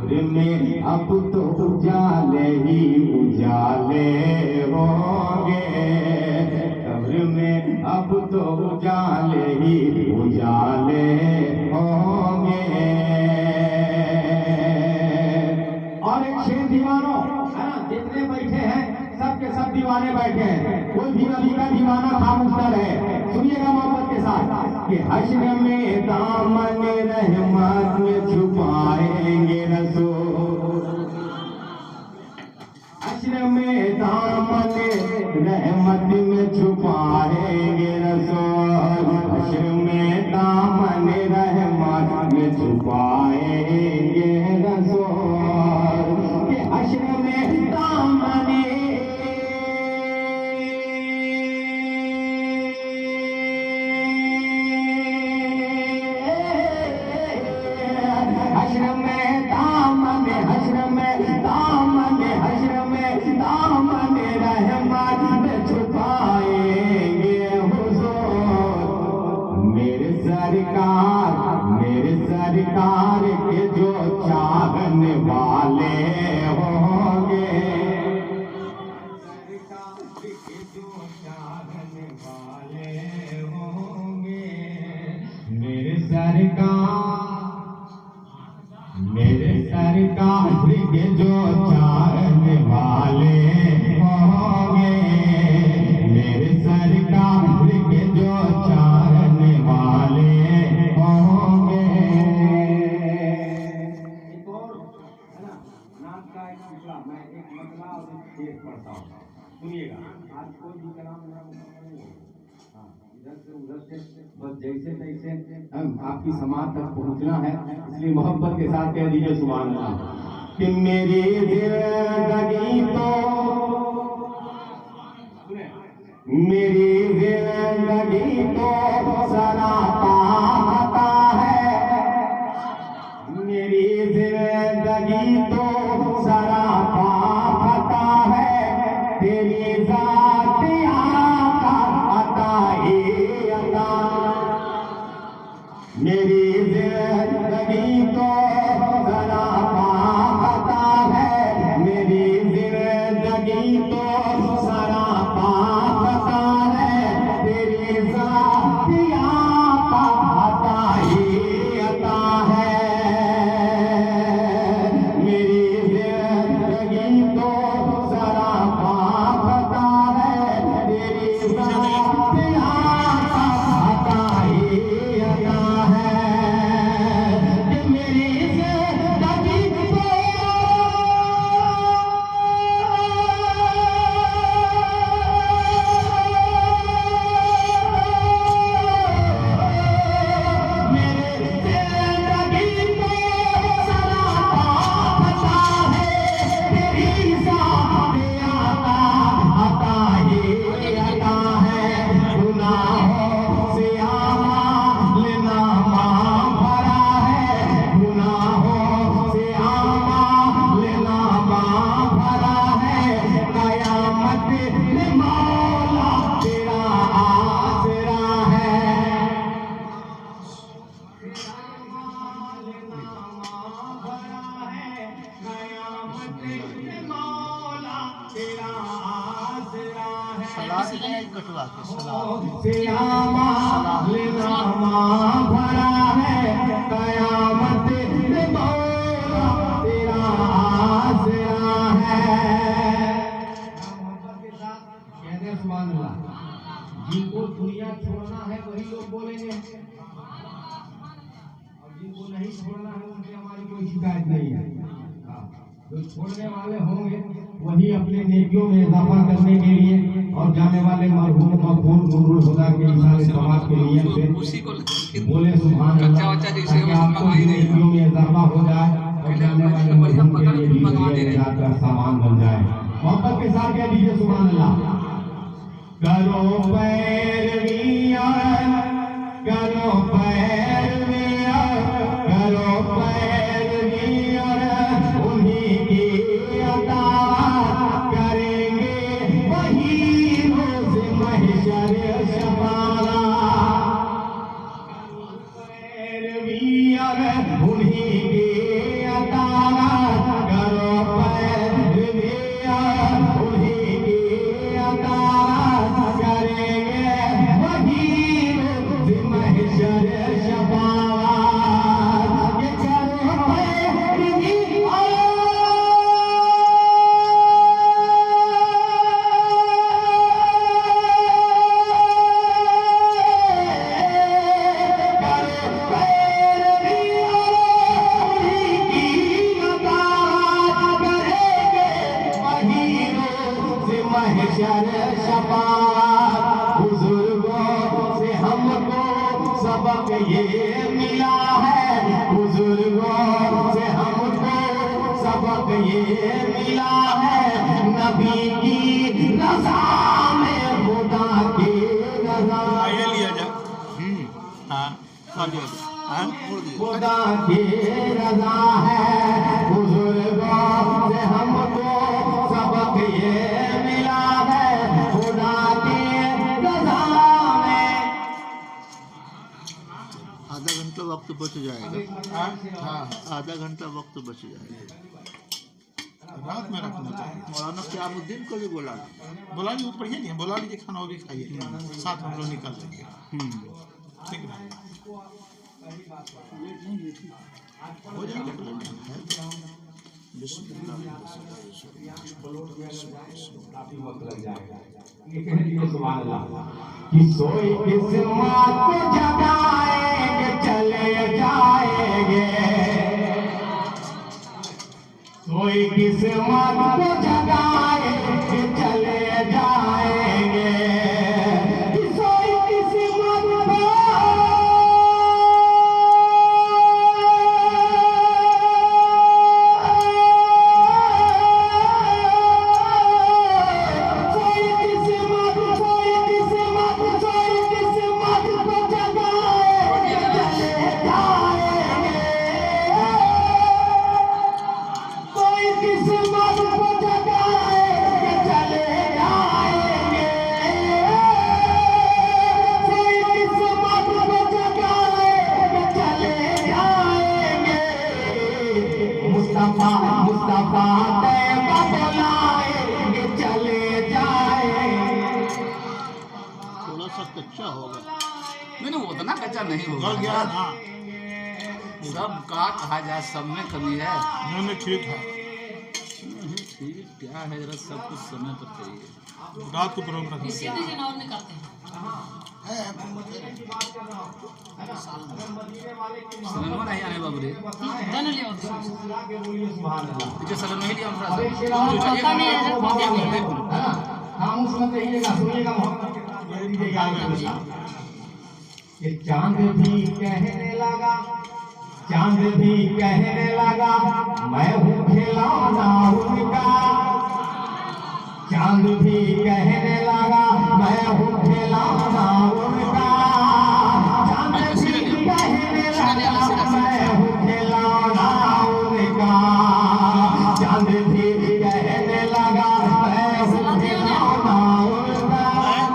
قبر میں اب تو اجالے ہی اجالے ہوں گے، قبر میں اب تو اجالے ہی اجالے ہوں گے۔ اور ایک شیر دیوانوں ہے نا، جتنے بیٹھے ہیں سب کے سب دیوانے بیٹھے ہیں، کوئی بھی نبی کا دیوانہ خاموش نہ رہے۔ سنیے گا محبت کے ساتھ کہ حشر میں دامن رحمت میں چھپائیں گے رسول، حشر میں دامن رحمت میں چھپائیں گے رسول، حشر میں دامن رحمت میں چھپائیں گے رسول، کہ حشر میں دامن سرکار کے جو چاہنے والے ہوں گے، سرکار کے جو چاہنے والے ہوں گے، میرے سرکار کے جو چاہنے والے ہوں گے، میرے سرکار کے جو چاہنے والے ہوں گے۔ میں ایک مسئلہ اور ایک شعر پڑھتا ہوں، سنیے گا۔ آج کوئی بھی کلام نہیں ہے، ادھر سے ادھر سے بس جیسے تیسے آپ کی سماعت تک پہنچنا ہے، اس لیے محبت کے ساتھ کہہ دیجیے سبحان اللہ کہ میری زندگی تو سراپا خطا ہے، میری زندگی تو سراپا خطا ہے، تیری ذات آقا عطا ہی عطا، میری زندگی تو سراپا خطا ہے، میری زندگی تو سراپا خطا ہے، تیری ذات آقا عطا ہی عطا ہے، میری زندگی تو سراپا خطا ہے، تیری ذات آقا عطا ہی عطا ہے، کہ میری زندگی تو بھرا ہے، قیامت میں مولا تیرا آسرا ہے۔ محبت کے ساتھ کہتے ہیں سبحان اللہ، جن کو دنیا چھوڑنا ہے وہی لوگ بولیں گے، اور جن کو نہیں چھوڑنا ہے ان سے ہماری کوئی شکایت نہیں ہے۔ جو چھوڑنے والے ہوں گے وہی اپنے نیکیوں میں اضافہ کرنے کے لیے اور جانے والے مرحوم مغفور نور الہدیٰ کے اشارے سماعت کے نیت سے بولے سبحان اللہ، تاکہ آپ کو نیکیوں میں اضافہ ہو جائے اور جانے والے مرحوم کے لیے بھی ذریعہ نجات کا سامان بن جائے۔ محبت کے ساتھ کہہ دیجیے سبحان اللہ۔ کرو پیرویاں، کرو پیرویاں، کرو پیرویاں انہیں کی عطا کریں گے وہی روز محشر شفاعت، پیرویاں انہیں کی عطا یہ ملا ہے بزرگوں سے ہم کو سبق یہ ملا ہے نبی کی رضا میں خدا کی رضا خدا کی رضا ہے بزرگوں سے ہم کو سبق یہ ملا ہے خدا کی رضا میں. آدھا گھنٹہ وقت بچ جائے گا. ہاں آدھا گھنٹہ وقت بچ جائے گا. رات میں رکھنا چاہیے. مولانا قیام الدین کو بھی بلا لیجیے تو بڑھیا نہیں ہے. بلا لیجیے کھانا وہ بھی کھائیے ساتھ ہم لوگ نکل لیں گے. ٹھیک ہے ہو جائے گا. بسم اللہ. سبحان اللہ. کہ سوئی قسمت کو جگائیں گے چلے جائیں گے سوئی قسمت کو جگائیں گے چلے جائیں گے کہ سوئی قسمت کو تھوڑا سا کچا ہوگا. نہیں وہ اتنا کچا نہیں ہوگا. گل گیا نا. سب کا کہا جائے سب میں کمی ہے. نہیں ٹھیک ہے. ٹھیک کیا ہے ذرا سب کچھ سمے پر چاہیے. رات کو پروگرام رکھنا اسی دن اور نکالتے ہیں. سلنوا نہیں آنے بابو رے. دن لے آؤ. جو سلن نہیں لیا ہم پتہ نہیں ہے جب پتہ نہیں ہے. خاموش مت رہیے گا سنیے گا محمد. کہ چاند بھی کہنے لگا چاند بھی کہنے لگا میں ہوں کھلونا ان کا. چاند بھی کہنے لگا میں ہوں کھلونا ان کا. چاند بھی کہنے لگا میں ہوں کھلونا ان کا. چاند بھی کہنے لگا میں ہوں کھلونا ان کا.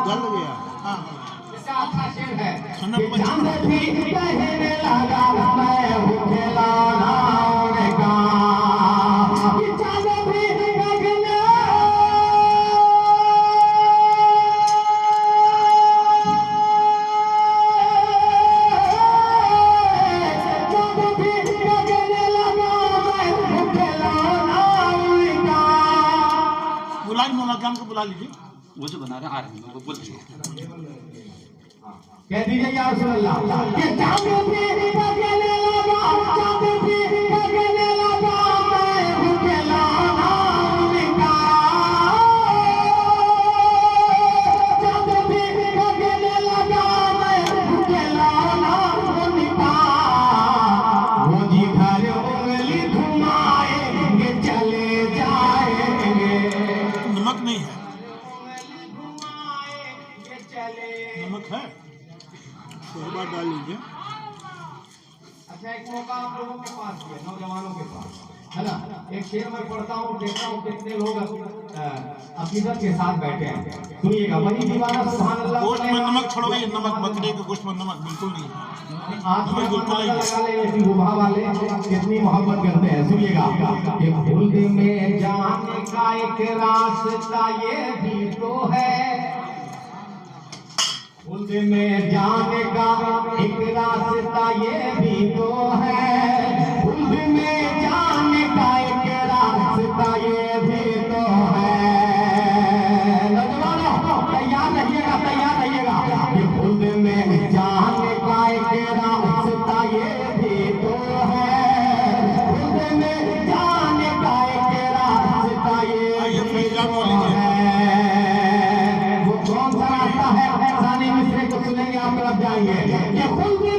گل گیا. اس کا اچھا شعر ہے کہ چاند بھی کہنے لگا میں ہوں کھلونا ان کا. کہ چاند بھی کہنے بلائیں مولانا جان کو بلا لیجیے. وہ جو بنا رہے ہیں آ رہے ہیں وہ بول رہے کہہ دیجیے یا رسول اللہ کہ چاند بھی کہنے لگا چاند بھی کہنے لگا میں ہوں کھلونا ان کا. چاند بھی کہنے لگا میں ہوں کھلونا ان کا. وہ جدھر انگلی گھمائیں گے چلے جائیں گے. نمک نہیں ہے. نمک ہے. شوربہ ڈال لیجیے. اچھا ایک موقع آپ لوگوں کے پاس ہے نوجوانوں کے پاس ہے نا. ایک شعر میں پڑھتا ہوں دیکھتا ہوں کتنے لوگ عقیدت کے ساتھ بیٹھے ہیں. سنیے گا وہی دیوانہ سبحان اللہ. گوشت میں نمک چھوڑو گے. نمک بکرے کے گوشت میں نمک بالکل نہیں ہے. آج میں لگا لے ایسی گبھا والے کتنی محبت کرتے ہیں. سنیے گا کہ خلد میں جانے کا ایک راستہ یہ بھی تو ہے. خلد میں جانے کا ایک راستہ یہ بھی تو ہے. خلد میں جانے کا ایک راستہ یہ بھی تو ہے. نوجوانوں تیار رہیے گا کہ خلد میں جانے کا ایک راستہ یہ بھی تو ہے. خلد میں جانے کا ایک راستہ یہ بھی تو ہے. وہ کون سا راستہ ہے؟ ثانی مصرے کو سنیں گے آپ طرف جائیں گے کہ خلد میں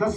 10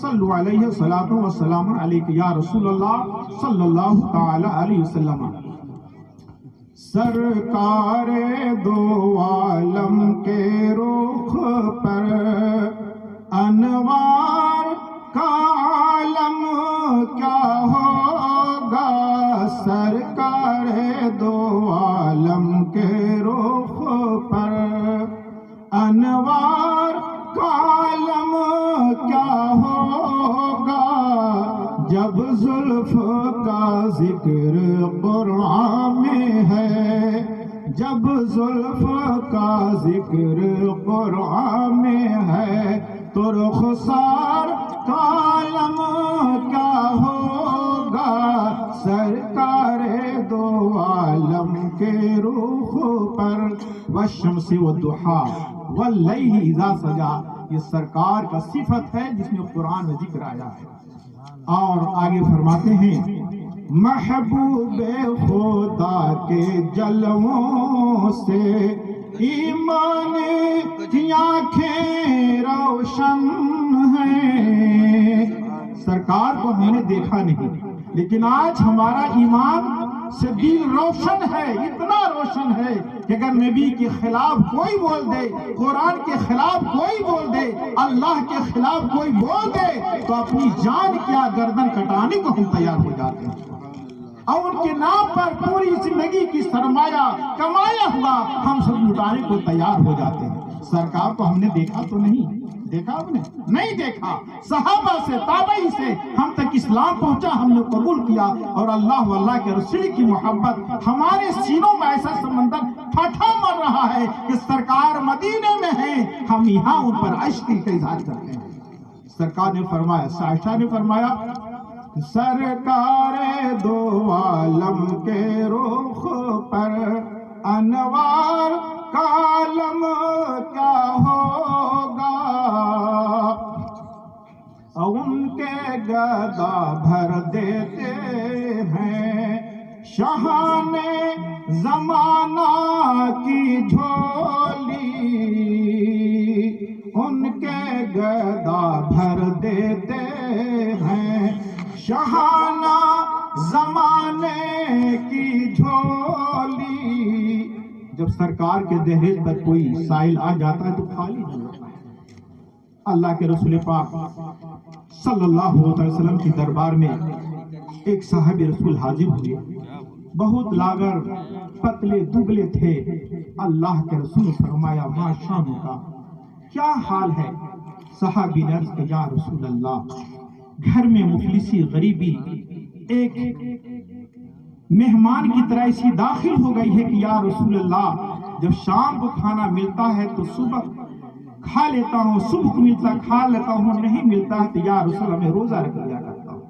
صلو علیہ الصلاۃ والسلام علیک یا رسول اللہ صلی اللہ تعالی علیہ وسلم۔ سرکار دو عالم کے رخ پر انوار کا عالم کیا ہوگا، سرکار دو عالم کے رخ پر انوار کا عالم کیا ہوگا، جب زلف کا ذکر قرآن میں ہے، جب زلف کا ذکر قرآن میں ہے، تو رخسار کا عالم کیا ہوگا، سرکار دو عالم کے رخ پر۔ والشمس والضحیٰ واللیل اذا سجا، یہ سرکار کا صفت ہے جس میں قرآن میں ذکر آیا ہے۔ اور آگے فرماتے ہیں محبوب خدا کے جلووں سے ایمان کی آنکھیں روشن ہیں۔ سرکار کو ہم نے دیکھا نہیں، لیکن آج ہمارا ایمان سے دل روشن ہے، اتنا روشن ہے کہ اگر نبی کے خلاف کوئی بول دے، قرآن کے خلاف کوئی بول دے، اللہ کے خلاف کوئی بول دے، تو اپنی جان کیا گردن کٹانے کو ہم تیار ہو جاتے ہیں، اور ان کے نام پر پوری زندگی کی سرمایہ کمایا ہوا ہم سب لٹانے کو تیار ہو جاتے ہیں۔ سرکار کو ہم نے دیکھا تو نہیں، دیکھا ہم نے نہیں دیکھا، صحابہ سے تابعی سے ہم تک اسلام پہنچا، ہم نے قبول کیا، اور اللہ واللہ کے رسول کی محبت ہمارے سینوں میں ایسا سمندر پھٹا مر رہا ہے کہ سرکار مدینے میں ہیں، ہم یہاں ان پر عشق کا اظہار کرتے ہیں۔ سرکار نے فرمایا، عائشہ نے فرمایا، سرکار دو عالم کے رخ پر انوار کا عالم کیا ہوگا، ان کے گدا بھر دیتے ہیں شاہان زمانہ کی جھولی، ان کے گدا بھر دیتے ہیں شاہانہ زمانے کی جھولی۔ جب سرکار کے دہلیز پر کوئی سائل آ جاتا ہے تو خالی نہیں ہوتا ہے۔ اللہ کے رسول پاک صلی اللہ علیہ وسلم کی دربار میں ایک صاحب رسول حاضر ہوئے، بہت لاغر پتلے دبلے تھے۔ اللہ کے رسول فرمایا، ما شان کا، کیا حال ہے؟ صحابی نے عرض کیا، یا رسول اللہ، گھر میں مفلسی غریبی ایک مہمان کی طرح اسی داخل ہو گئی ہے کہ یا رسول اللہ، جب شام کو کھانا ملتا ہے تو صبح کھا لیتا ہوں، صبح کو ملتا کھا لیتا ہوں، نہیں ملتا ہے تو یا رسول اللہ میں روزہ رکھ لیا کرتا ہوں۔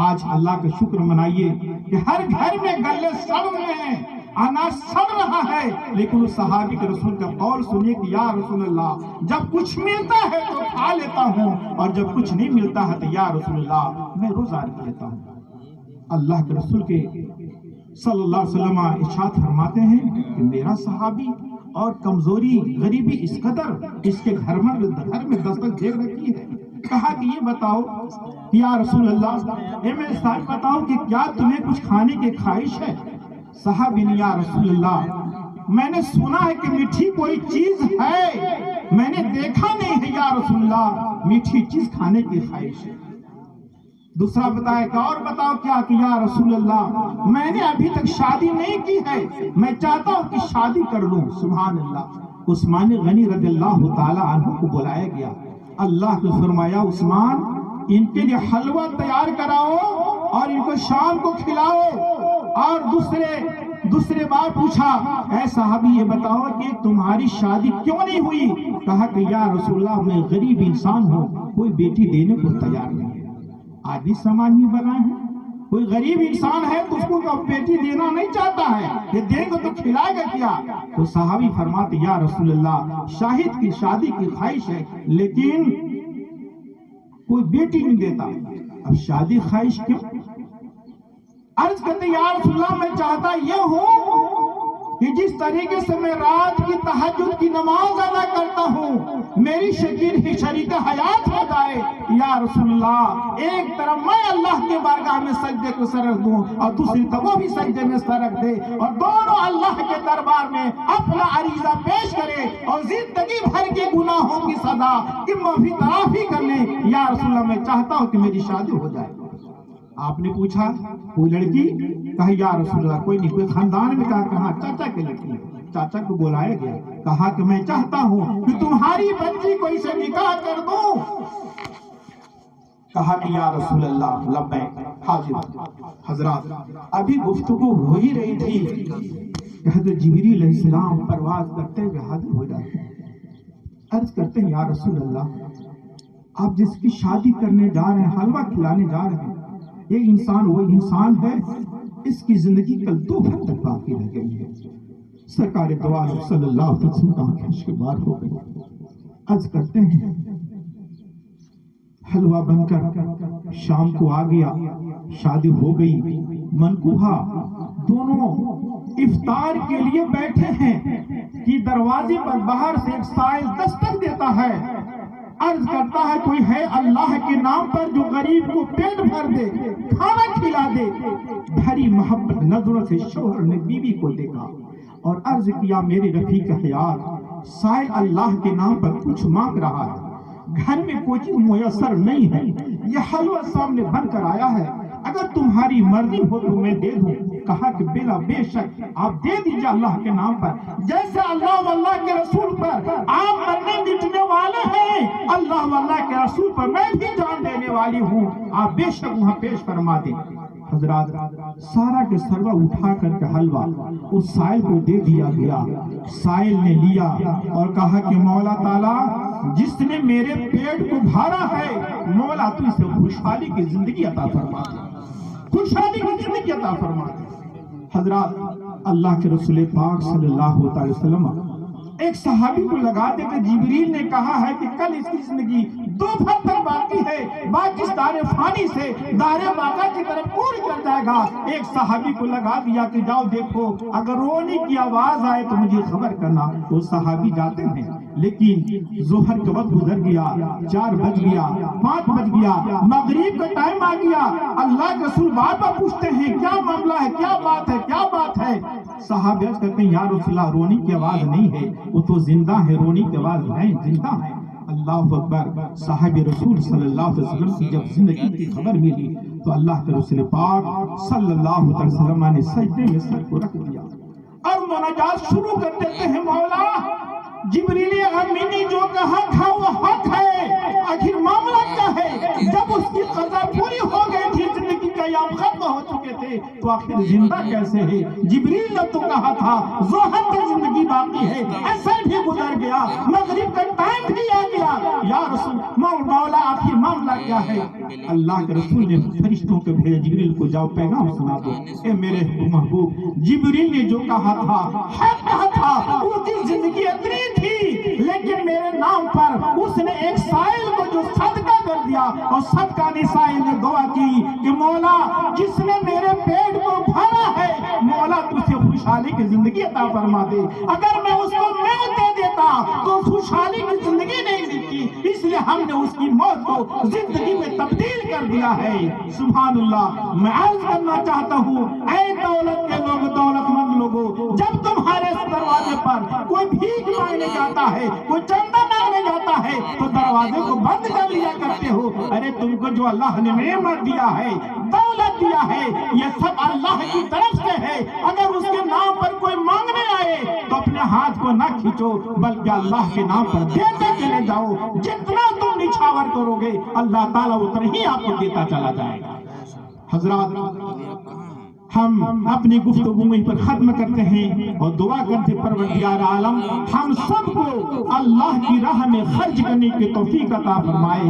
آج اللہ کا شکر منائیے کہ ہر گھر میں گلے سڑ رہے ہیں، اناج سڑ رہا ہے، لیکن اس صحابی کے رسول کا قول سنیے کہ یا رسول اللہ، جب کچھ ملتا ہے تو کھا لیتا ہوں، اور جب کچھ نہیں ملتا ہے تو یا رسول اللہ میں روزہ رکھ لیتا ہوں۔ اللہ کے رسول کے صلی اللہ علیہ وسلم ارشاد فرماتے ہیں کہ میرا صحابی اور کمزوری غریبی اس قدر اس کے گھر میں دستک دے رکھی ہے۔ کہا کہ یہ بتاؤ یا رسول اللہ، اے میرے صاحب بتاؤ کہ کیا تمہیں کچھ کھانے کی خواہش ہے؟ صحابی نے، یا رسول اللہ، میں نے سنا ہے کہ میٹھی کوئی چیز ہے، میں نے دیکھا نہیں ہے یا رسول اللہ، میٹھی چیز کھانے کی خواہش ہے۔ دوسرا بتایا کہ اور بتاؤ کیا؟ کہ یا رسول اللہ، میں نے ابھی تک شادی نہیں کی ہے، میں چاہتا ہوں کہ شادی کر لوں۔ سبحان اللہ۔ عثمان غنی رضی اللہ تعالی عنہ کو بلایا گیا، اللہ نے فرمایا، عثمان، ان کے لیے حلوہ تیار کراؤ اور ان کو شام کو کھلاؤ۔ اور دوسرے بار پوچھا، اے صحابی یہ بتاؤ کہ تمہاری شادی کیوں نہیں ہوئی؟ کہا کہ یا رسول اللہ، میں غریب انسان ہوں، کوئی بیٹی دینے کو تیار نہیں ہے۔ آج بھی سماج میں بنا ہے، کوئی غریب انسان ہے تو اس کو بیٹی دینا نہیں چاہتا ہے، یہ دے گا تو کھلائے گا کیا؟ تو صحابی فرماتے، یا رسول اللہ، شاہد کی شادی کی خواہش ہے لیکن کوئی بیٹی نہیں دیتا، اب شادی خواہش کیوں؟ عرض کرتے، یا رسول اللہ، میں چاہتا یہ ہوں کہ جس طریقے سے میں رات کی تہجد کی نماز ادا کرتا ہوں، میری شریک حیات ہو جائے یا رسول اللہ، ایک طرف میں اللہ کے بارگاہ میں سجدے کو سر رکھ دوں اور دوسری طرف وہ بھی سجدے میں سر رکھ دے اور دونوں اللہ کے دربار میں اپنا عریضہ پیش کرے اور زندگی بھر کے گناہوں کی سزا کی معافی تلافی کر لیں۔ یا رسول اللہ میں چاہتا ہوں کہ میری شادی ہو جائے۔ آپ نے پوچھا کوئی لڑکی؟ کہا یا رسول اللہ کوئی نہیں، کوئی خاندان میں کہا چاچا کی لڑکی ہے۔ چاچا کو بلایا گیا، کہا کہ میں چاہتا ہوں کہ تمہاری بچی کو اسے نکاح کر دوں۔ کہا کہ یا رسول اللہ لبیک حاضر۔ حضرات ابھی گفتگو ہو ہی رہی تھی کہ حضرت جبریل علیہ السلام پرواز کرتے ہوئے حاضر ہو جاتے ہیں، عرض کرتے ہیں یا رسول اللہ آپ جس کی شادی کرنے جا رہے ہیں، حلوہ کھلانے جا رہے ہیں، یہ انسان وہ انسان ہے، اس کی زندگی کل 2 گھنٹے تک باقی رہ گئی ہے۔ سرکار دو عالم صلی اللہ علیہ وسلم کا آنکھیں کے بار ہو گئی، عرض کرتے ہیں حلوہ بن کر شام کو آ گیا، شادی ہو گئی، منکوہا دونوں افطار کے لیے بیٹھے ہیں کہ دروازے پر باہر سے ایک سائل دستک دیتا ہے، عرض کرتا ہے کوئی ہے اللہ کے نام پر جو غریب کو پیٹ بھر دے، کھانا کھلا دے۔ بھری محبت نظروں سے شوہر نے بیوی کو دیکھا اور عرض کیا میرے رفیق حیات سائل اللہ کے نام پر کچھ مانگ رہا ہے، گھر میں کوئی چیز میسر نہیں ہے، یہ حلوہ سامنے بن کر آیا ہے، اگر تمہاری مرضی ہو تو میں دے دوں۔ کہا کہ بلا بے شک آپ دے دیجئے اللہ کے نام پر، جیسے اللہ واللہ کے رسول پر آپ مرنے مٹنے والے ہیں، اللہ واللہ کے رسول پر میں بھی جان دینے والی ہوں، آپ بے شک وہاں پیش فرما دیں۔ حضرات سارا کے سروا اٹھا کر کے حلوہ اس سائل کو دے دیا گیا۔ سائل نے لیا اور کہا کہ مولا تعالیٰ جس نے میرے پیٹ کو بھارا ہے، مولا تو اسے خوشحالی کی زندگی عطا فرما دے، خوشحالی کی زندگی عطا فرما دے۔ حضرات اللہ کے رسول پاک صلی اللہ علیہ وسلم ایک صحابی کو لگا دے کہ جبریل نے کہا ہے کہ کل اس کی زندگی 2 پھل تک باقی ہے، باقی اس دار فانی سے دار باقا کی طرف پوری کر جائے گا۔ ایک صحابی کو لگا دیا کہ جاؤ دیکھو اگر رونے کی آواز آئے تو مجھے خبر کرنا۔ وہ صحابی جاتے ہیں، لیکن ظہر کا وقت گزر گیا، 4 بج گیا، 5 بج گیا، مغرب کا ٹائم آ گیا۔ اللہ کے رسول بار بار پوچھتے ہیں کیا معاملہ ہے، کیا بات ہے، کیا بات ہے؟ صحابی عرض کرتے ہیں یا رسول اللہ رونے کی آواز نہیں ہے، وہ تو زندہ ہے، رونے کی آواز نہیں، زندہ ہے۔ اللہ اکبر۔ صحابی رسول صلی اللہ علیہ وسلم کی جب زندگی کی خبر ملی تو اللہ کے رسول پاک صلی اللہ علیہ وسلم نے سجدے میں سر کو رکھ دیا اور مناجات شروع کر دیتے ہیں، مولا جبریل امینی جو کہا تھا وہ حق ہے، آخر معاملہ کیا ہے؟ جب اس کی قضا پوری ہو گئی تھی، زندگی کا ایام ختم ہو چکے تھے، تو آخر زندہ کیسے ہے؟ جبریل نے تو کہا تھا ظہر کی زندگی باقی ہے، ایسے بھی گزر گیا، مغرب کا ٹائم بھی آ گیا، یا رسول مولا آخر معاملہ کیا ہے؟ اللہ کے رسول نے فرشتوں کے بھیجا جبریل کو جاؤ پیغام سنا دو، اے میرے محبوب جبریل نے جو کہا تھا حق کہا تھا، اس کی زندگی اتنی تھی، لیکن میرے نام پر اس نے ایک سائل کو جو صدقہ کر دیا، اور صدقہ نے سائل نے دعا کی کہ مولا جس نے میرے پیٹ کو بھرا ہے، مولا تجھے خوشحالی کی زندگی عطا فرما دے۔ اگر میں اس کو موت دے دیتا تو خوشحالی کی زندگی نہیں ملتی، اس لیے ہم نے اس کی موت کو زندگی میں تبدیل کر دیا ہے۔ سبحان اللہ۔ میں عرض کرنا چاہتا ہوں اے دولت کے لوگ، دولت مند لوگوں، جب تمہارے دروازے پر کوئی بھیک مانگنے جاتا ہے، کوئی چندہ مانگنے جاتا ہے، تو دروازے کو بند کر لیا کرتے ہو۔ ارے تم کو جو اللہ نے نعمت دیا ہے، دولت دیا ہے، یہ سب اللہ کی طرف سے ہے۔ اگر اس کے نام پر کوئی مانگنے آئے تو اپنے ہاتھ کو نہ کھینچو، بلکہ اللہ کے نام پر دیتے چلے جاؤ۔ جتنا تم نچھاور کرو گے اللہ تعالیٰ اتنا ہی آپ کو دیتا چلا جائے گا۔ حضرات ہم اپنی گفتگو میں پر ختم کرتے ہیں اور دعا کرتے پروردگار عالم ہم سب کو اللہ کی راہ میں خرچ کرنے کی توفیق عطا فرمائے۔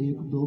1-2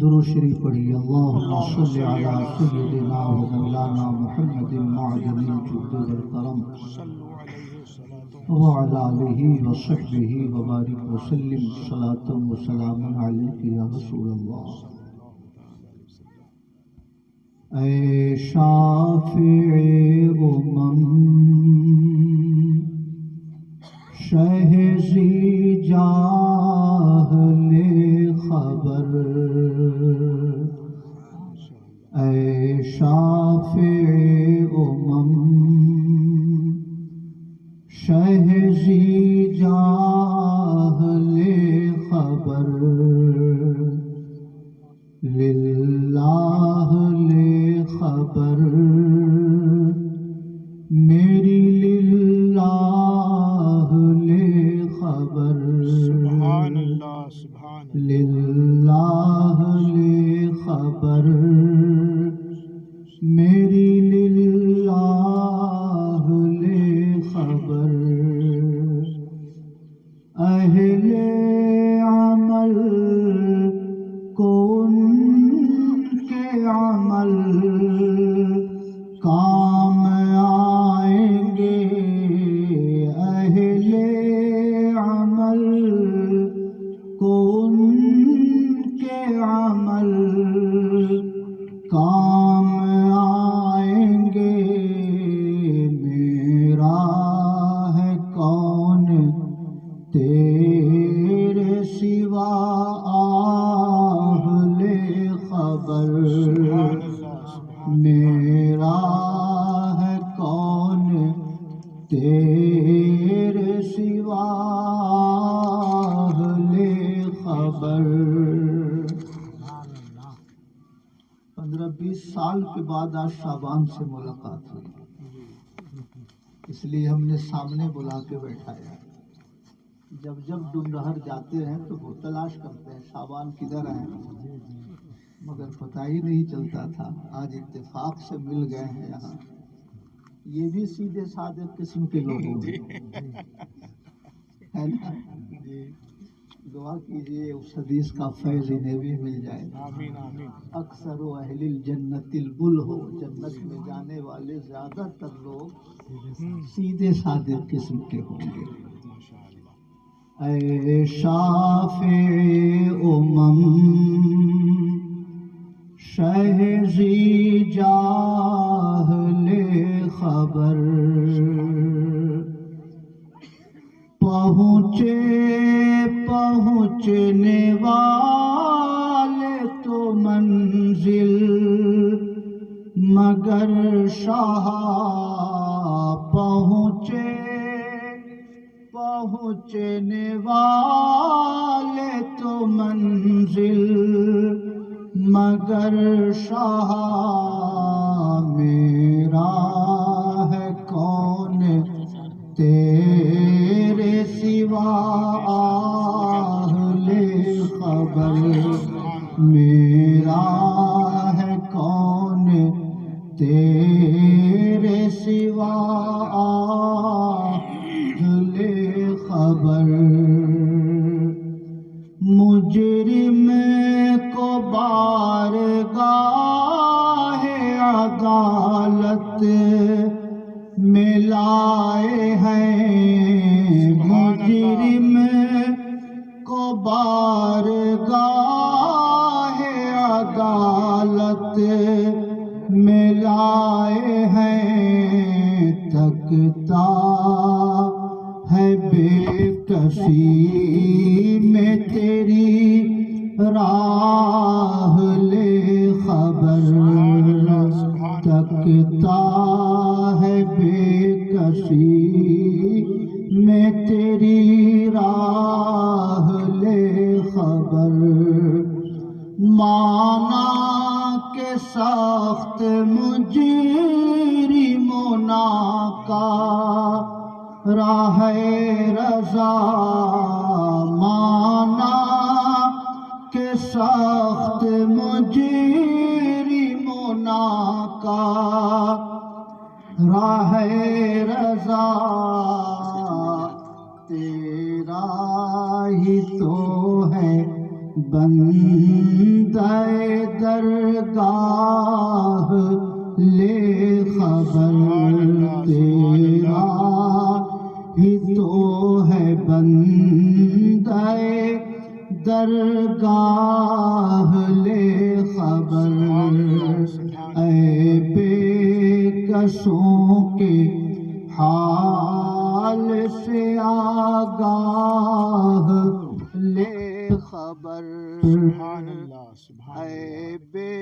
درود شریف پڑھیے اللہم صلی علی سیدنا و مولانا محمد معدن الجود والکرم وعلی آلہ وصحبہ وبارک وسلم صلاۃ و سلام علیک یا رسول اللہ۔ اے شافع شہزی جاہل خبر، اے شافع شہزی جاہل خبر، للہ لے خبر میری، للہ لے خبر، سبحان اللہ سبحان للہ لے خبر میری، للہ لے خبر، اہل عمل کو ان کے عمل کام آئیں گے، اہل عمل کو ان کے عمل کام آئیں گے، میرا ہے کون تیرے سوا اہل خبر، میرا ہے کون تیرے سوا اہل خبر۔ 15-20 سال کے بعد آج شعبان سے ملاقات ہوئی، اس لیے ہم نے سامنے بلا کے بیٹھایا۔ جب ڈنڈہر جاتے ہیں تو وہ تلاش کرتے ہیں شعبان کدھر ہیں، مگر پتہ ہی نہیں چلتا تھا۔ آج اتفاق سے مل گئے ہیں یہاں۔ یہ بھی سیدھے سادے قسم کے لوگ ہیں نا؟ دعا کیجئے اس حدیث کا فیض انہیں بھی مل جائے۔ آمین آمین۔ اکثر و اہل الجنت البل ہو، جنت میں جانے والے زیادہ تر لوگ سیدھے سادے قسم کے ہوں گے۔ اے شافع شہزی جاہل خبر، پہنچنے والے تو منزل مگر شاہ پہنچنے والے تو منزل مگر شاہ، میرا ہے کون تیرے سوا اہل خبر، میرا ہے کون تیرے سوا اہل خبر، مجرم کو بارگاہ عدالت میں لائے ہیں، مجرم کو بارگاہ عدالت میں لائے ہیں، تکتا ہے بے کسی میں تیری راہ لے خبر، تکتا ہے بے کسی میں تیری راہ لے خبر، مانا کے سخت مجرموں کا راہ رضا، مانا کے سخت مجرموں کا راہ رضا، تیرا ہی تو ہے بندہ درگاہ لے خبر تیرا ہی تو ہے بندہ درگاہ لے خبر اے بے کسوں کے حال سے آگاہ لے خبر اے بے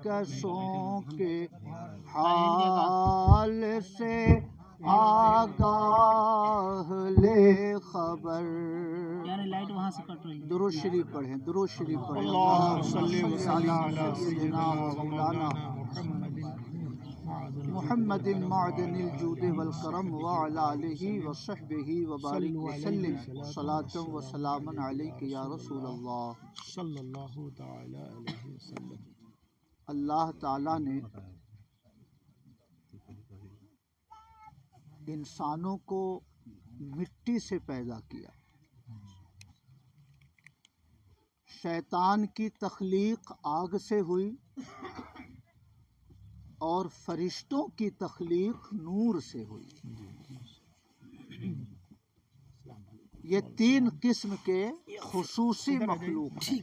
کسوں کے حال سے آگاہ لے خبر. یعنی لائٹ وہاں سے کٹ رہی ہے. درود شریف پڑھیں، درود شریف پڑھیں. اللهم صل وسلم على سيدنا ومولانا محمد معدن الجود والکرم وعلى آلہ وصحبہ وبارک وسلم صلاۃ وسلام علیک یا رسول اللہ صلی اللہ تعالی علیہ وسلم. اللہ تعالیٰ نے انسانوں کو مٹی سے پیدا کیا. شیطان کی تخلیق آگ سے ہوئی اور فرشتوں کی تخلیق نور سے ہوئی. یہ تین قسم کے خصوصی مخلوق ہیں.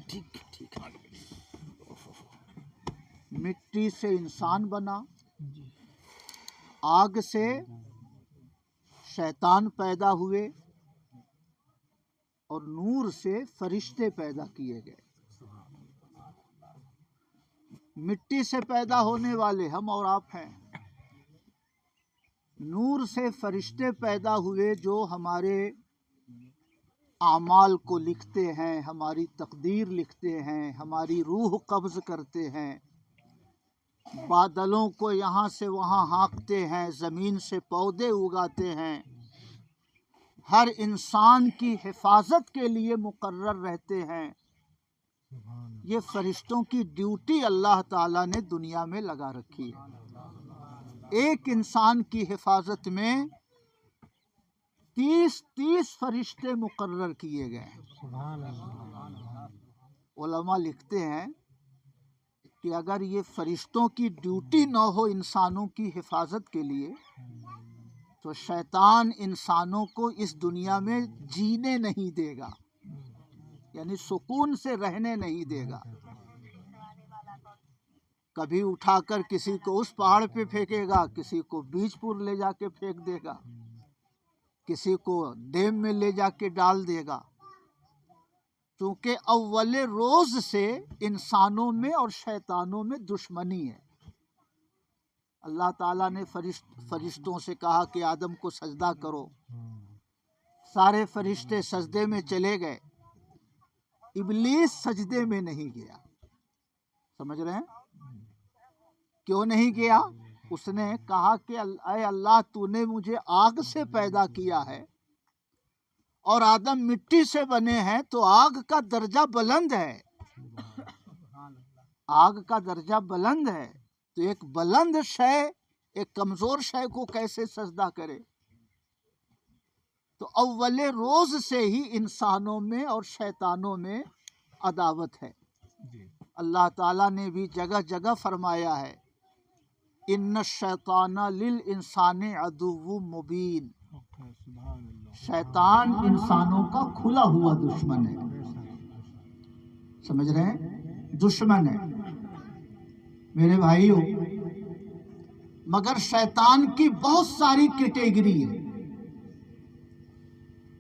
مٹی سے انسان بنا، آگ سے شیطان پیدا ہوئے اور نور سے فرشتے پیدا کیے گئے. مٹی سے پیدا ہونے والے ہم اور آپ ہیں. نور سے فرشتے پیدا ہوئے جو ہمارے اعمال کو لکھتے ہیں، ہماری تقدیر لکھتے ہیں، ہماری روح قبض کرتے ہیں، بادلوں کو یہاں سے وہاں ہانکتے ہیں، زمین سے پودے اگاتے ہیں، ہر انسان کی حفاظت کے لیے مقرر رہتے ہیں. یہ فرشتوں کی ڈیوٹی اللہ تعالیٰ نے دنیا میں لگا رکھی ہے. ایک انسان کی حفاظت میں 30 فرشتے مقرر کیے گئے ہیں. علماء لکھتے ہیں کہ اگر یہ فرشتوں کی ڈیوٹی نہ ہو انسانوں کی حفاظت کے لیے تو شیطان انسانوں کو اس دنیا میں جینے نہیں دے گا، یعنی سکون سے رہنے نہیں دے گا. کبھی اٹھا کر کسی کو اس پہاڑ پہ پھینکے گا، کسی کو بیچ پور لے جا کے پھینک دے گا، کسی کو ڈیم میں لے جا کے ڈال دے گا. چونکہ اول روز سے انسانوں میں اور شیطانوں میں دشمنی ہے. اللہ تعالیٰ نے فرشتوں سے کہا کہ آدم کو سجدہ کرو. سارے فرشتے سجدے میں چلے گئے، ابلیس سجدے میں نہیں گیا. سمجھ رہے ہیں کیوں نہیں گیا؟ اس نے کہا کہ اے اللہ تو نے مجھے آگ سے پیدا کیا ہے اور آدم مٹی سے بنے ہیں، تو آگ کا درجہ بلند ہے. آگ کا درجہ بلند ہے، تو ایک بلند شے ایک کمزور شے کو کیسے سجدہ کرے؟ تو اول روز سے ہی انسانوں میں اور شیطانوں میں عداوت ہے. اللہ تعالیٰ نے بھی جگہ جگہ فرمایا ہے ان الشیطان للانسان عدو مبین. شیطان انسانوں کا کھلا ہوا دشمن ہے. سمجھ رہے ہیں؟ دشمن ہے میرے بھائیوں. مگر شیطان کی بہت ساری کیٹیگری ہے.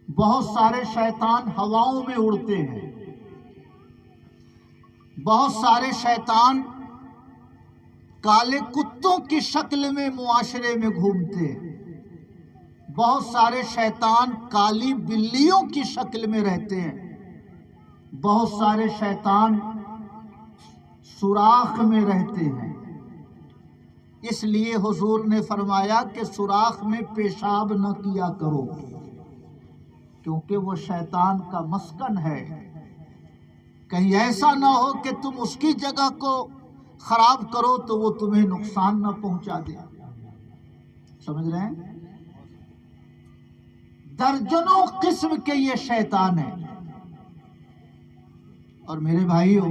بہت سارے شیطان ہواؤں میں اڑتے ہیں، بہت سارے شیطان کالے کتوں کی شکل میں معاشرے میں گھومتے ہیں، بہت سارے شیطان کالی بلیوں کی شکل میں رہتے ہیں، بہت سارے شیطان سوراخ میں رہتے ہیں. اس لیے حضور نے فرمایا کہ سوراخ میں پیشاب نہ کیا کرو، کیونکہ وہ شیطان کا مسکن ہے. کہیں ایسا نہ ہو کہ تم اس کی جگہ کو خراب کرو تو وہ تمہیں نقصان نہ پہنچا دے. سمجھ رہے ہیں؟ درجنوں قسم کے یہ شیطان ہیں. اور میرے بھائیوں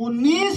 19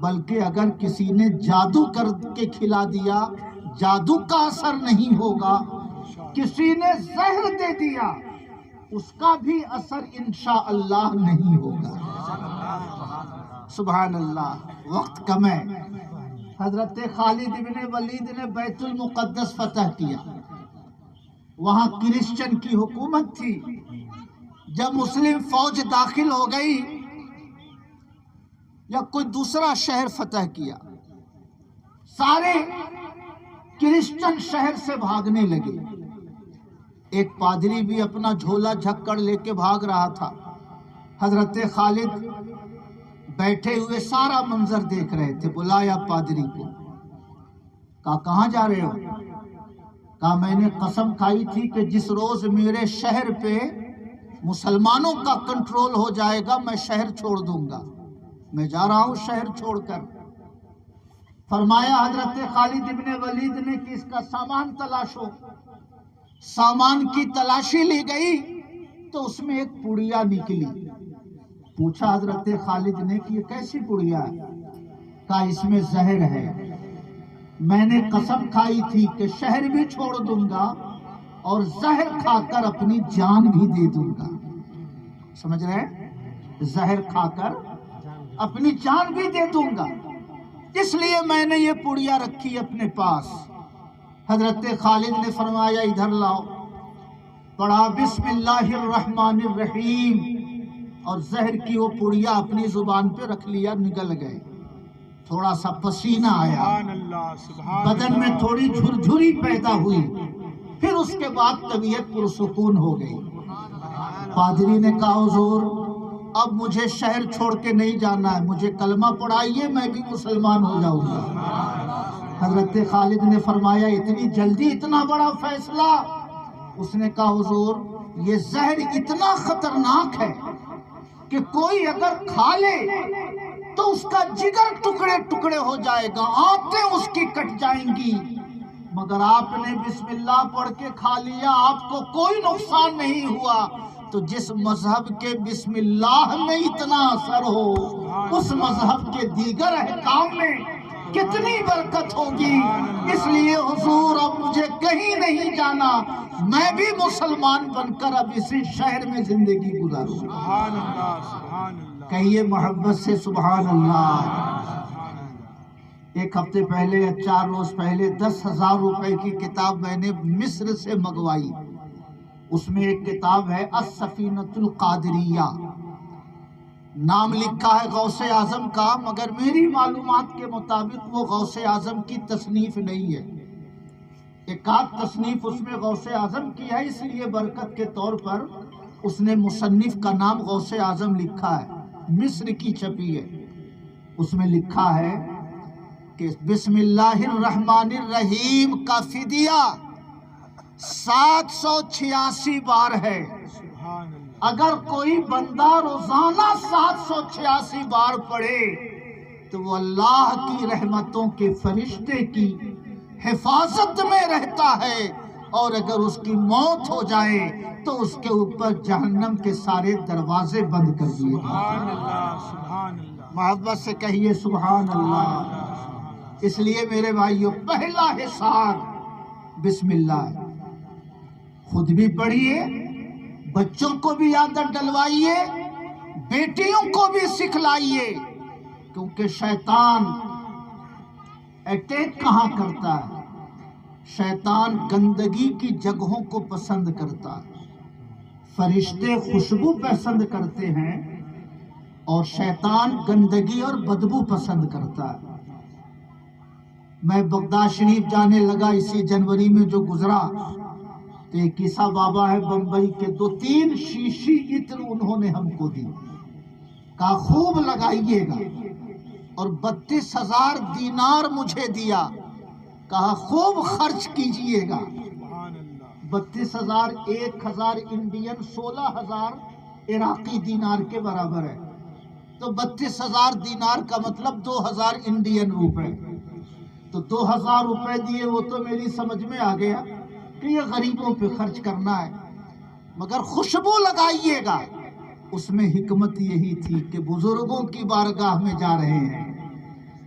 بلکہ اگر کسی نے جادو کر کے کھلا دیا جادو کا اثر نہیں ہوگا، کسی نے زہر دے دیا اس کا بھی اثر انشاءاللہ نہیں ہوگا۔ سبحان اللہ۔ وقت کم ہے۔ حضرت خالد بن ولید نے بیت المقدس فتح کیا، وہاں کرسچن کی حکومت تھی۔ جب مسلم فوج داخل ہو گئی یا کوئی دوسرا شہر فتح کیا، سارے کرسچن شہر سے بھاگنے لگے۔ ایک پادری بھی اپنا جھولا جھکڑ لے کے بھاگ رہا تھا۔ حضرت خالد بیٹھے ہوئے سارا منظر دیکھ رہے تھے۔ بلایا پادری کو، کہا کہاں جا رہے ہو؟ کہا میں نے قسم کھائی تھی کہ جس روز میرے شہر پہ مسلمانوں کا کنٹرول ہو جائے گا میں شہر چھوڑ دوں گا، میں جا رہا ہوں شہر چھوڑ کر۔ فرمایا حضرت خالد بن ولید نے کہ اس کا سامان تلاشو۔ سامان کی تلاشی لی گئی تو اس میں ایک پڑیا نکلی۔ پوچھا حضرت خالد نے کہ یہ کیسی پڑیا ہے؟ کہا اس میں زہر ہے، میں نے قسم کھائی تھی کہ شہر بھی چھوڑ دوں گا اور زہر کھا کر اپنی جان بھی دے دوں گا۔ سمجھ رہے ہیں؟ زہر کھا کر اپنی جان بھی دے دوں گا، اس لیے میں نے یہ پڑیا رکھی اپنے پاس۔ حضرت خالد نے فرمایا ادھر لاؤ۔ پڑھا بسم اللہ الرحمن الرحیم اور زہر کی وہ پڑیا اپنی زبان پہ رکھ لیا، نگل گئے۔ تھوڑا سا پسینہ آیا، بدن میں تھوڑی جھرجھری پیدا ہوئی، پھر اس کے بعد طبیعت پرسکون ہو گئی۔ پادری نے کہا حضور اب مجھے شہر چھوڑ کے نہیں جانا ہے، مجھے کلمہ پڑھائیے میں بھی مسلمان ہو جاؤں گا۔ حضرت خالد نے فرمایا اتنی جلدی اتنا بڑا فیصلہ؟ اس نے کہا حضور یہ زہر اتنا خطرناک ہے کہ کوئی اگر کھا لے تو اس کا جگر ٹکڑے ٹکڑے ہو جائے گا، آنتیں اس کی کٹ جائیں گی، مگر آپ نے بسم اللہ پڑھ کے کھا لیا، آپ کو کوئی نقصان نہیں ہوا۔ تو جس مذہب کے بسم اللہ میں اتنا اثر ہو اس مذہب کے دیگر احکام میں کتنی برکت ہوگی۔ اس لیے حضور اب مجھے کہیں نہیں جانا، میں بھی مسلمان بن کر اب اسی شہر میں زندگی گزاروں۔ کہیے محبت سے سبحان اللہ۔ ایک ہفتے پہلے یا 4 روز پہلے 10,000 روپے کی کتاب میں نے مصر سے منگوائی۔ اس میں ایک کتاب ہے السفینۃ القادریہ، نام لکھا ہے غوث اعظم کا، مگر میری معلومات کے مطابق وہ غوث اعظم کی تصنیف نہیں ہے۔ ایک آدھ تصنیف اس میں غوث اعظم کی ہے، اس لیے برکت کے طور پر اس نے مصنف کا نام غوث اعظم لکھا ہے، مصر کی چھپی ہے۔ اس میں لکھا ہے کہ بسم اللہ الرحمن الرحیم کا فدیہ 786 بار ہے۔ اگر کوئی بندہ روزانہ 786 بار پڑھے تو وہ اللہ کی رحمتوں کے فرشتے کی حفاظت میں رہتا ہے، اور اگر اس کی موت ہو جائے تو اس کے اوپر جہنم کے سارے دروازے بند کر دیے جاتے۔ محبت سے کہیے سبحان اللہ۔ اس لیے میرے بھائیوں پہلا حصار بسم اللہ ہے۔ خود بھی پڑھیے، بچوں کو بھی عادت ڈلوائیے، بیٹیوں کو بھی سکھلائیے، کیونکہ شیطان اٹیک کہاں کرتا ہے؟ شیطان گندگی کی جگہوں کو پسند کرتا ہے، فرشتے خوشبو پسند کرتے ہیں اور شیطان گندگی اور بدبو پسند کرتا ہے۔ میں بغداد شریف جانے لگا اسی جنوری میں جو گزرا، تو ایک عیسیٰ بابا ہے بمبئی کے، 2-3 شیشی عطر انہوں نے ہم کو دی، کہا خوب لگائیے گا، اور 32,000 دینار مجھے دیا، کہا خوب خرچ کیجئے گا۔ 32,000 1,000 انڈین 16,000 عراقی دینار کے برابر ہے، تو 32,000 دینار کا مطلب 2,000 انڈین روپے، تو 2,000 روپے دیے۔ وہ تو میری سمجھ میں آ گیا کہ یہ غریبوں پہ خرچ کرنا ہے، مگر خوشبو لگائیے گا۔ اس میں حکمت یہی تھی کہ بزرگوں کی بارگاہ میں جا رہے ہیں،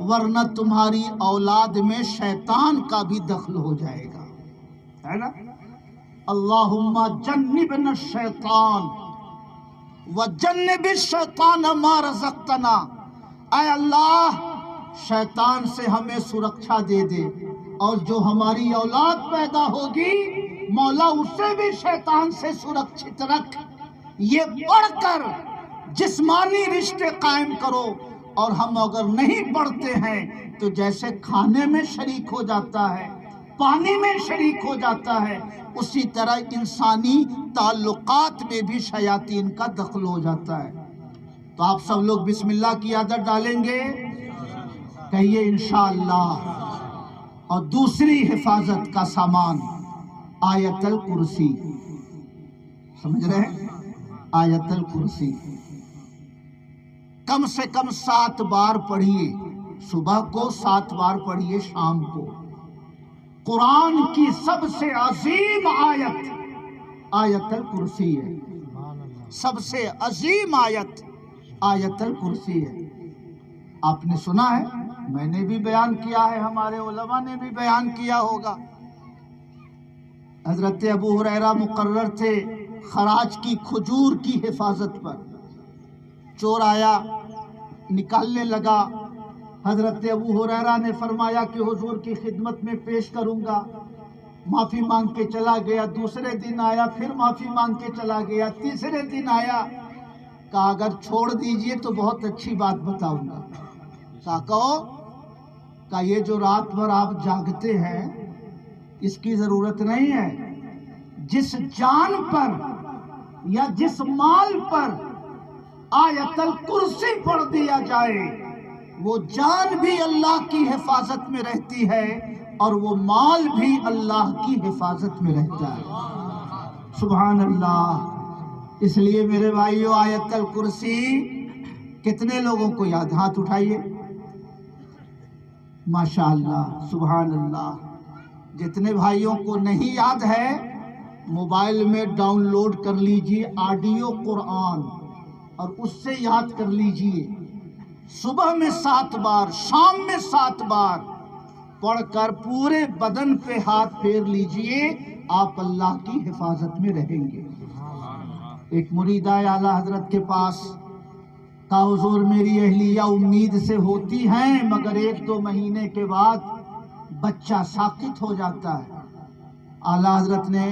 ورنہ تمہاری اولاد میں شیطان کا بھی دخل ہو جائے گا، ہے نا؟ اللہم جنبنا الشیطان وجنب الشیطان ما رزقتنا، اے اللہ شیطان سے ہمیں سرکشا دے دے، اور جو ہماری اولاد پیدا ہوگی مولا اسے بھی شیطان سے سرکشت رکھ۔ یہ پڑھ کر جسمانی رشتے قائم کرو، اور ہم اگر نہیں پڑھتے ہیں تو جیسے کھانے میں شریک ہو جاتا ہے، پانی میں شریک ہو جاتا ہے، اسی طرح انسانی تعلقات میں بھی شیاطین کا دخل ہو جاتا ہے۔ تو آپ سب لوگ بسم اللہ کی عادت ڈالیں گے، کہیے انشاءاللہ۔ اور دوسری حفاظت کا سامان آیت الکرسی، سمجھ رہے ہیں؟ آیت الکرسی کم سے کم 7 بار پڑھیے، صبح کو 7 بار پڑھیے، شام کو۔ قرآن کی سب سے عظیم آیت آیت الکرسی ہے، سب سے عظیم آیت آیت الکرسی ہے۔ آپ نے سنا ہے، میں نے بھی بیان کیا ہے، ہمارے علماء نے بھی بیان کیا ہوگا۔ حضرت ابو ہریرہ مقرر تھے خراج کی کھجور کی حفاظت پر، چور آیا نکالنے لگا، حضرت ابو ہریرہ نے فرمایا کہ حضور کی خدمت میں پیش کروں گا، معافی مانگ کے چلا گیا۔ دوسرے دن آیا، پھر معافی مانگ کے چلا گیا۔ تیسرے دن آیا، کہا اگر چھوڑ دیجئے تو بہت اچھی بات بتاؤں گا۔ کہا یہ جو رات بھر آپ جاگتے ہیں اس کی ضرورت نہیں ہے، جس جان پر یا جس مال پر آیت الکرسی پڑھ دیا جائے وہ جان بھی اللہ کی حفاظت میں رہتی ہے اور وہ مال بھی اللہ کی حفاظت میں رہتا ہے۔ سبحان اللہ۔ اس لیے میرے بھائیو آیت الکرسی کتنے لوگوں کو یاد؟ ہاتھ اٹھائیے۔ ماشاءاللہ، سبحان اللہ۔ جتنے بھائیوں کو نہیں یاد ہے موبائل میں ڈاؤن لوڈ کر لیجئے آڈیو قرآن اور اس سے یاد کر لیجئے۔ صبح میں 7 بار، شام میں 7 بار پڑھ کر پورے بدن پہ ہاتھ پھیر لیجئے، آپ اللہ کی حفاظت میں رہیں گے۔ ایک مرید آیا اعلیٰ حضرت کے پاس، کہا حضور میری اہلیہ امید سے ہوتی ہیں مگر 1-2 مہینے کے بعد بچہ ساقط ہو جاتا ہے۔ اعلیٰ حضرت نے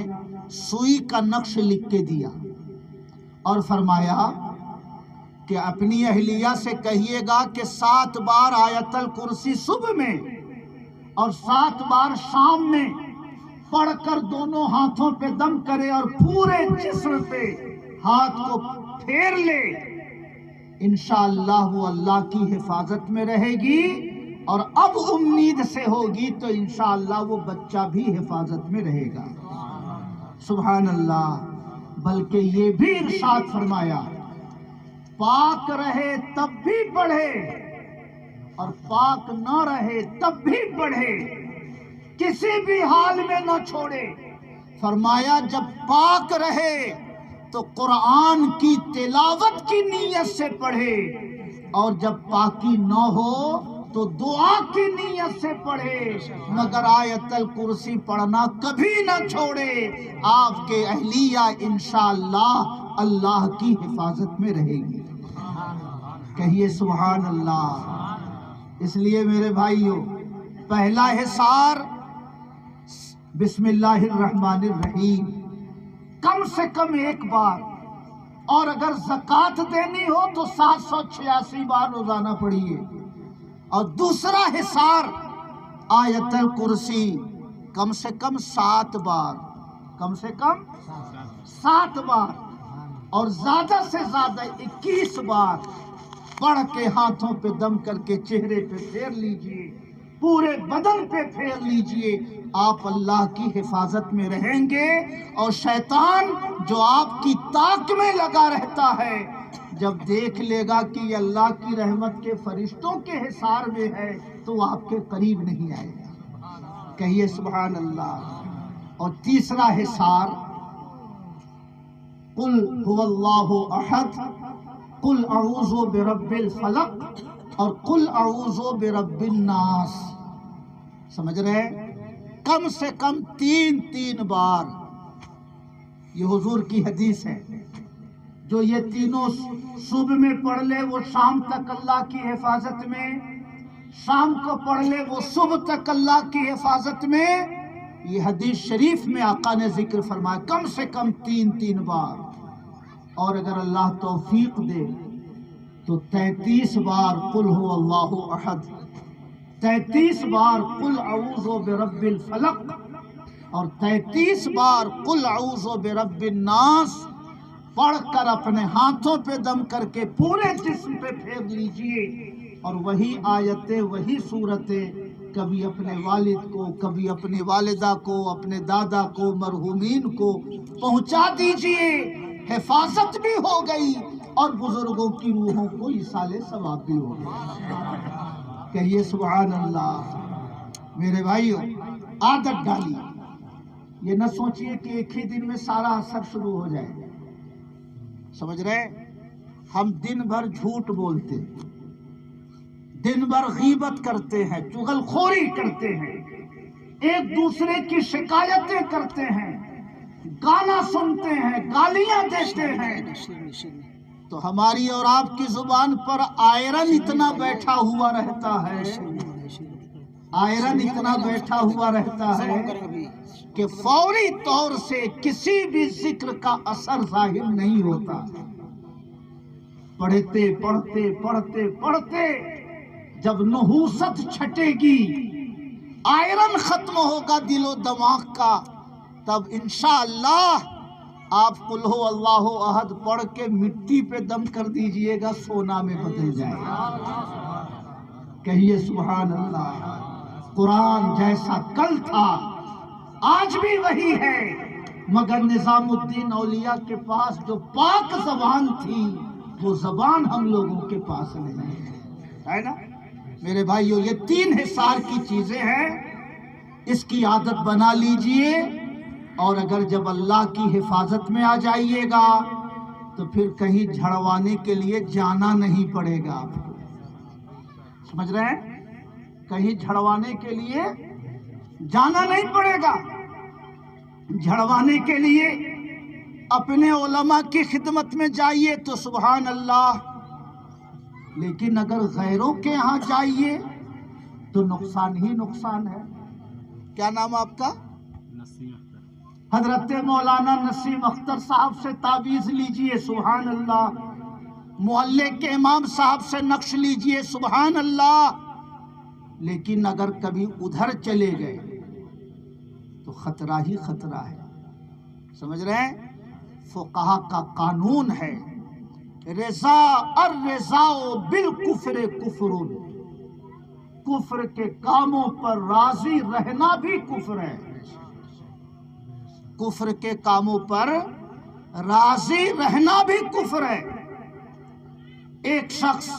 سوئی کا نقش لکھ کے دیا اور فرمایا کہ اپنی اہلیہ سے کہیے گا کہ 7 بار آیت الکرسی صبح میں اور 7 بار شام میں پڑھ کر دونوں ہاتھوں پہ دم کرے اور پورے جسم پہ ہاتھ کو پھیر لے، انشاءاللہ وہ اللہ کی حفاظت میں رہے گی، اور اب امید سے ہوگی تو انشاءاللہ وہ بچہ بھی حفاظت میں رہے گا۔ سبحان اللہ۔ بلکہ یہ بھی ارشاد فرمایا پاک رہے تب بھی پڑھے اور پاک نہ رہے تب بھی پڑھے، کسی بھی حال میں نہ چھوڑے۔ فرمایا جب پاک رہے تو قرآن کی تلاوت کی نیت سے پڑھے، اور جب پاکی نہ ہو تو دعا کی نیت سے پڑھے، مگر آیت الکرسی پڑھنا کبھی نہ چھوڑے۔ آپ کے اہلیہ انشاءاللہ اللہ کی حفاظت میں رہے گی۔ کہیے سبحان اللہ۔ اس لیے میرے بھائیو پہلا حصار بسم اللہ الرحمن الرحیم کم سے کم 1 بار، اور اگر زکوٰۃ دینی ہو تو 786 بار روزانہ پڑھیے۔ اور دوسرا حصار آیت الکرسی کم سے کم 7 بار، کم سے کم 7 بار، اور زیادہ سے زیادہ 21 بار پڑھ کے ہاتھوں پہ دم کر کے چہرے پہ پھیر لیجئے، پورے بدن پہ پھیر لیجئے، آپ اللہ کی حفاظت میں رہیں گے۔ اور شیطان جو آپ کی طاق میں لگا رہتا ہے، جب دیکھ لے گا کہ یہ اللہ کی رحمت کے فرشتوں کے حصار میں ہے تو وہ آپ کے قریب نہیں آئے گا۔ کہیے سبحان اللہ۔ اور تیسرا حصار قل هو اللہ احد، قل اعوذ برب الفلق، اور قل اعوذ برب الناس، سمجھ رہے ہیں؟ کم سے کم 3 بار یہ حضور کی حدیث ہے، جو یہ تینوں صبح میں پڑھ لے وہ شام تک اللہ کی حفاظت میں، شام کو پڑھ لے وہ صبح تک اللہ کی حفاظت میں۔ یہ حدیث شریف میں آقا نے ذکر فرمایا کم سے کم 3 بار، اور اگر اللہ توفیق دے تو 33 بار قل هو اللہ احد، 33 بار قل اعوذ برب الفلق، اور 33 بار قل اعوذ برب الناس پڑھ کر اپنے ہاتھوں پہ دم کر کے پورے جسم پہ پھیر لیجئے، اور وہی آیتیں وہی صورتیں کبھی اپنے والد کو، کبھی اپنی والدہ کو، اپنے دادا کو، مرحومین کو پہنچا دیجئے، حفاظت بھی ہو گئی اور بزرگوں کی روحوں کو ایصال ثواب بھی ہو گئی۔ کہیے سبحان اللہ۔ میرے بھائیوں، عادت ڈالی، یہ نہ سوچئے کہ ایک ہی دن میں سارا اثر شروع ہو جائے گا، سمجھ رہے؟ ہم دن بھر جھوٹ بولتے، دن بھر غیبت کرتے ہیں، چغل خوری کرتے ہیں، ایک دوسرے کی شکایتیں کرتے ہیں، گانا سنتے ہیں، گالیاں دیتے ہیں، تو ہماری اور آپ کی زبان پر آئرن اتنا بیٹھا ہوا رہتا ہے، آئرن اتنا بیٹھا ہوا رہتا ہے کہ فوری طور سے کسی بھی ذکر کا اثر ظاہر نہیں ہوتا۔ پڑھتے پڑھتے پڑھتے پڑھتے جب نحوست چھٹے گی، آئرن ختم ہوگا دل و دماغ کا، تب انشاءاللہ آپ قل ہو اللہ احد پڑھ کے مٹی پہ دم کر دیجئے گا، سونا میں بدل جائے گا۔ کہیے سبحان اللہ۔ قرآن جیسا کل تھا آج بھی وہی ہے، مگر نظام الدین اولیاء کے پاس جو پاک زبان تھی وہ زبان ہم لوگوں کے پاس نہیں ہے نا۔ میرے بھائیوں، یہ 3 حصار کی چیزیں ہیں، اس کی عادت بنا لیجئے، اور اگر جب اللہ کی حفاظت میں آ جائیے گا تو پھر کہیں جھڑوانے کے لیے جانا نہیں پڑے گا آپ کو، سمجھ رہے ہیں؟ کہیں جھڑوانے کے لیے جانا نہیں پڑے گا۔ جھڑوانے کے لیے اپنے علماء کی خدمت میں جائیے تو سبحان اللہ، لیکن اگر غیروں کے ہاں جائیے تو نقصان ہی نقصان ہے۔ کیا نام آپ کا؟ حضرت مولانا نسیم اختر صاحب سے تعویذ لیجئے، سبحان اللہ۔ محلے کے امام صاحب سے نقش لیجئے، سبحان اللہ۔ لیکن اگر کبھی ادھر چلے گئے تو خطرہ ہی خطرہ ہے، سمجھ رہے ہیں؟ فقہا کا قانون ہے، رضا الرضا بالکفر کفر، کفر کے کاموں پر راضی رہنا بھی کفر ہے، کفر کے کاموں پر راضی رہنا بھی کفر ہے۔ ایک شخص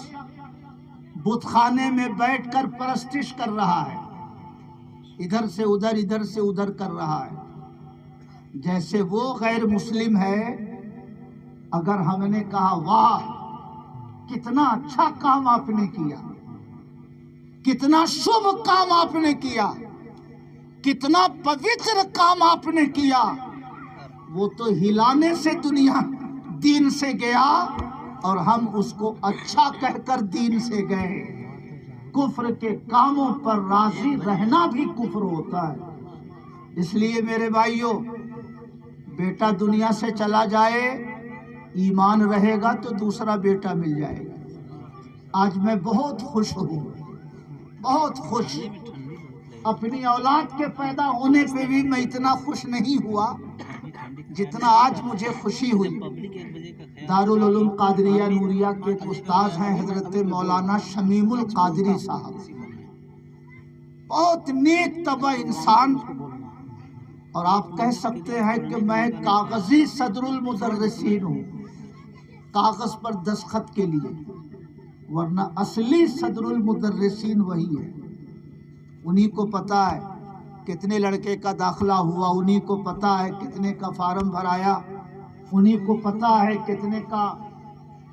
بت خانے میں بیٹھ کر پرستش کر رہا ہے، ادھر سے ادھر ادھر سے ادھر کر رہا ہے، جیسے وہ غیر مسلم ہے۔ اگر ہم نے کہا واہ کتنا اچھا کام آپ نے کیا، کتنا شبھ کام آپ نے کیا، کتنا پوتر کام آپ نے کیا، وہ تو ہلانے سے دنیا دین سے گیا اور ہم اس کو اچھا کہہ کر دین سے گئے۔ کفر کے کاموں پر راضی رہنا بھی کفر ہوتا ہے۔ اس لیے میرے بھائیوں، بیٹا دنیا سے چلا جائے، ایمان رہے گا تو دوسرا بیٹا مل جائے گا۔ آج میں بہت خوش ہوں، بہت خوش۔ اپنی اولاد کے پیدا ہونے پہ بھی میں اتنا خوش نہیں ہوا جتنا آج مجھے خوشی ہوئی۔ دارالعلوم قادریہ نوریہ کے استاذ ہیں حضرت مولانا شمیم القادری صاحب، بہت نیک طبع انسان، اور آپ کہہ سکتے ہیں کہ میں کاغذی صدر المدرسین ہوں، کاغذ پر دستخط کے لیے، ورنہ اصلی صدر المدرسین وہی ہے۔ انہی کو پتا ہے کتنے لڑکے کا داخلہ ہوا، انہی کو پتا ہے کتنے کا فارم بھرایا، انہی کو پتا ہے کتنے کا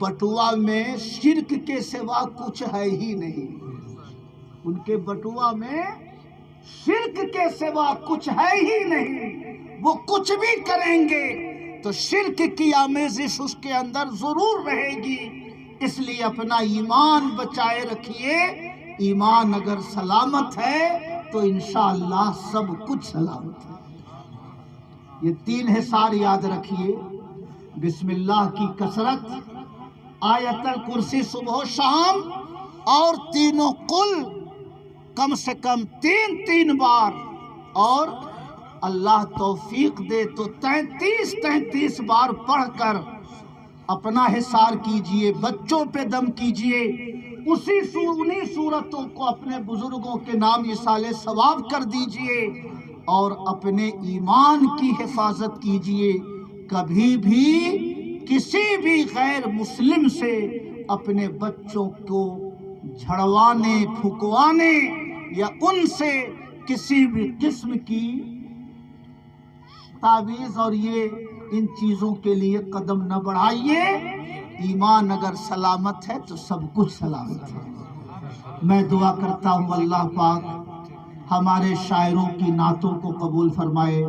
بٹوا میں شرک کے سوا کچھ ہے ہی نہیں، ان کے بٹوا میں شرک کے سوا کچھ ہے ہی نہیں، وہ کچھ بھی کریں گے تو شرک کی آمیزش اس کے اندر ضرور رہے گی، اس لیے اپنا ایمان بچائے رکھیے، ایمان اگر سلامت ہے تو انشاءاللہ سب کچھ سلامت ہے۔ یہ 3 حصار یاد رکھیے، بسم اللہ کی کثرت، آیت الکرسی صبح و شام، اور تینوں قل کم سے کم 3 بار، اور اللہ توفیق دے تو 33 بار پڑھ کر اپنا حصار کیجئے، بچوں پہ دم کیجئے، انہی صورتوں کو اپنے بزرگوں کے نام ایصال ثواب کر دیجئے، اور اپنے ایمان کی حفاظت کیجئے۔ کبھی بھی کسی بھی غیر مسلم سے اپنے بچوں کو جھڑوانے، پھکوانے یا ان سے کسی بھی قسم کی تعویذ اور ان چیزوں کے لیے قدم نہ بڑھائیے۔ ایمان اگر سلامت ہے تو سب کچھ سلامت ہے۔ میں دعا کرتا ہوں اللہ پاک ہمارے شاعروں کی نعتوں کو قبول فرمائے،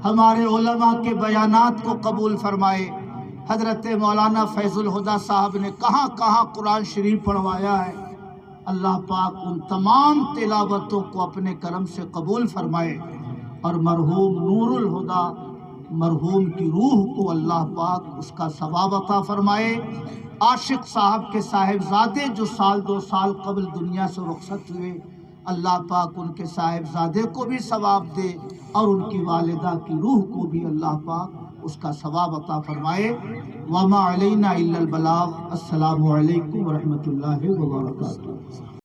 ہمارے علماء کے بیانات کو قبول فرمائے۔ حضرت مولانا فیض الہدیٰ صاحب نے کہاں کہاں قرآن شریف پڑھوایا ہے، اللہ پاک ان تمام تلاوتوں کو اپنے کرم سے قبول فرمائے، اور مرحوم نور الہدیٰ مرحوم کی روح کو اللہ پاک اس کا ثواب عطا فرمائے۔ عاشق صاحب کے صاحبزادے جو 2 سال قبل دنیا سے رخصت ہوئے، اللہ پاک ان کے صاحبزادے کو بھی ثواب دے، اور ان کی والدہ کی روح کو بھی اللہ پاک اس کا ثواب عطا فرمائے۔ وما علینا الا البلاغ۔ السلام علیکم ورحمۃ اللہ وبرکاتہ۔